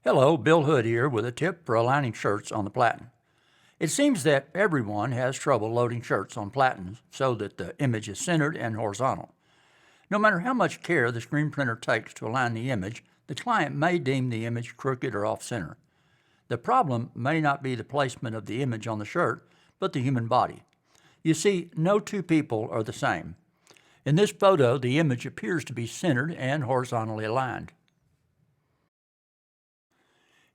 Hello, Bill Hood here with a tip for aligning shirts on the Platen. It seems that everyone has trouble loading shirts on Platens so that the image is centered and horizontal. No matter how much care the screen printer takes to align the image, the client may deem the image crooked or off-center. The problem may not be the placement of the image on the shirt, but the human body. You see, no two people are the same. In this photo, the image appears to be centered and horizontally aligned.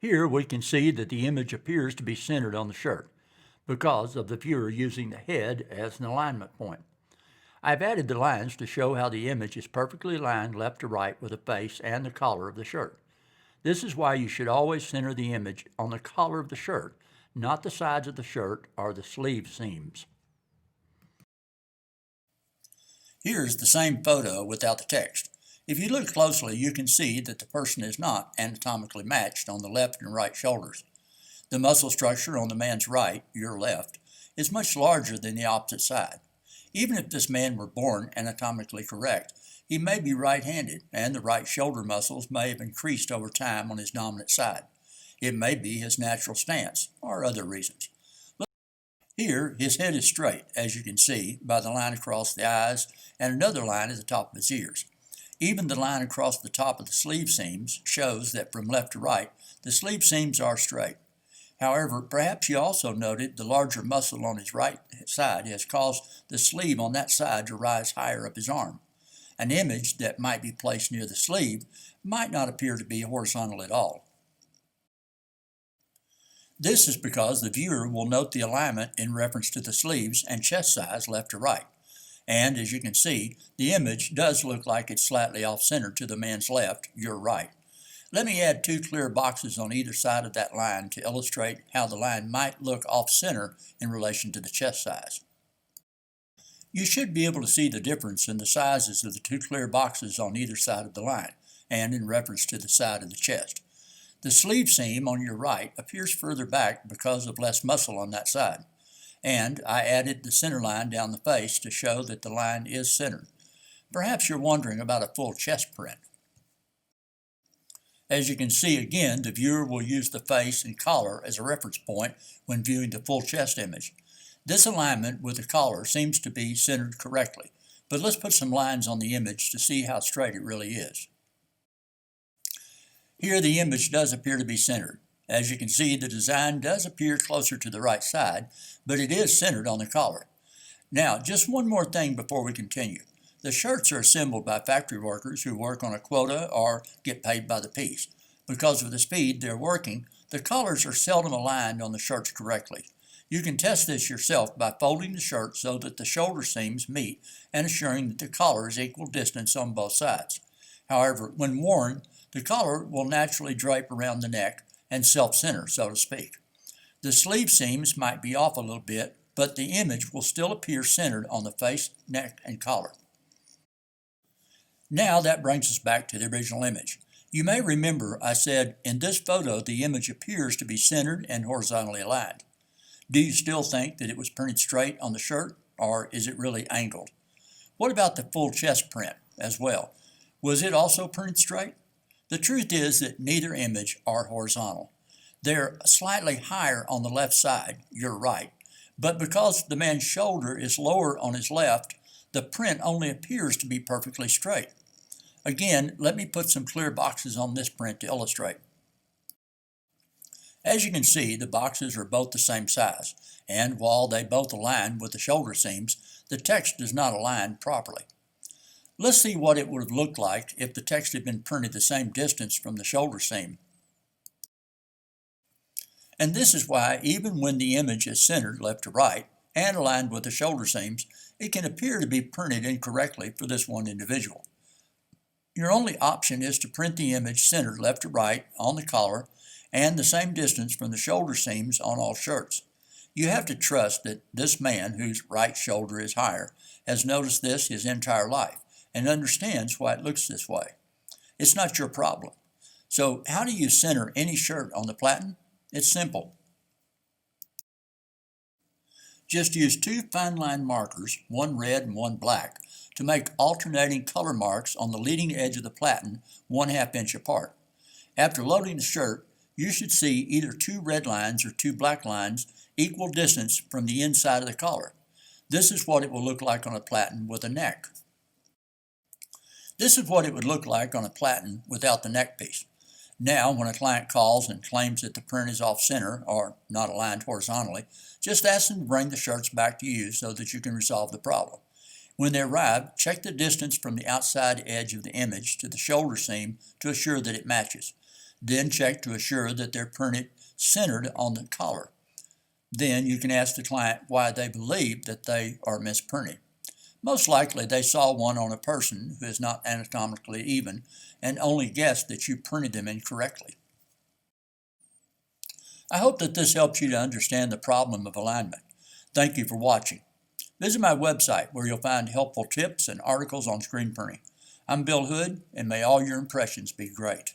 Here we can see that the image appears to be centered on the shirt because of the viewer using the head as an alignment point. I've added the lines to show how the image is perfectly aligned left to right with the face and the collar of the shirt. This is why you should always center the image on the collar of the shirt, not the sides of the shirt or the sleeve seams. Here's the same photo without the text. If you look closely, you can see that the person is not anatomically matched on the left and right shoulders. The muscle structure on the man's right, your left, is much larger than the opposite side. Even if this man were born anatomically correct, he may be right-handed, and the right shoulder muscles may have increased over time on his dominant side. It may be his natural stance, or other reasons. Here, his head is straight, as you can see, by the line across the eyes and another line at the top of his ears. Even the line across the top of the sleeve seams shows that from left to right, the sleeve seams are straight. However, perhaps you also noted the larger muscle on his right side has caused the sleeve on that side to rise higher up his arm. An image that might be placed near the sleeve might not appear to be horizontal at all. This is because the viewer will note the alignment in reference to the sleeves and chest size left to right. And as you can see, the image does look like it's slightly off-center to the man's left, your right. Let me add two clear boxes on either side of that line to illustrate how the line might look off-center in relation to the chest size. You should be able to see the difference in the sizes of the two clear boxes on either side of the line, and in reference to the side of the chest. The sleeve seam on your right appears further back because of less muscle on that side. And I added the center line down the face to show that the line is centered. Perhaps you're wondering about a full chest print. As you can see again, the viewer will use the face and collar as a reference point when viewing the full chest image. This alignment with the collar seems to be centered correctly, but let's put some lines on the image to see how straight it really is. Here the image does appear to be centered. As you can see, the design does appear closer to the right side, but it is centered on the collar. Now, just one more thing before we continue. The shirts are assembled by factory workers who work on a quota or get paid by the piece. Because of the speed they're working, the collars are seldom aligned on the shirts correctly. You can test this yourself by folding the shirt so that the shoulder seams meet and assuring that the collar is equal distance on both sides. However, when worn, the collar will naturally drape around the neck and self-center, so to speak. The sleeve seams might be off a little bit, but the image will still appear centered on the face, neck, and collar. Now that brings us back to the original image. You may remember I said in this photo the image appears to be centered and horizontally aligned. Do you still think that it was printed straight on the shirt, or is it really angled? What about the full chest print as well? Was it also printed straight? The truth is that neither image are horizontal. They're slightly higher on the left side, your right, but because the man's shoulder is lower on his left, the print only appears to be perfectly straight. Again, let me put some clear boxes on this print to illustrate. As you can see, the boxes are both the same size, and while they both align with the shoulder seams, the text does not align properly. Let's see what it would have looked like if the text had been printed the same distance from the shoulder seam. And this is why even when the image is centered left to right and aligned with the shoulder seams, it can appear to be printed incorrectly for this one individual. Your only option is to print the image centered left to right on the collar and the same distance from the shoulder seams on all shirts. You have to trust that this man, whose right shoulder is higher, has noticed this his entire life and understands why it looks this way. It's not your problem. So how do you center any shirt on the Platen? It's simple. Just use two fine line markers, one red and one black, to make alternating color marks on the leading edge of the Platen 1/2 inch apart. After loading the shirt, you should see either two red lines or two black lines equal distance from the inside of the collar. This is what it will look like on a platen with a neck. This is what it would look like on a platen without the neck piece. Now, when a client calls and claims that the print is off center or not aligned horizontally, just ask them to bring the shirts back to you so that you can resolve the problem. When they arrive, check the distance from the outside edge of the image to the shoulder seam to assure that it matches. Then check to assure that they're printed centered on the collar. Then you can ask the client why they believe that they are misprinted. Most likely they saw one on a person who is not anatomically even and only guessed that you printed them incorrectly. I hope that this helps you to understand the problem of alignment. Thank you for watching. Visit my website where you'll find helpful tips and articles on screen printing. I'm Bill Hood, and may all your impressions be great.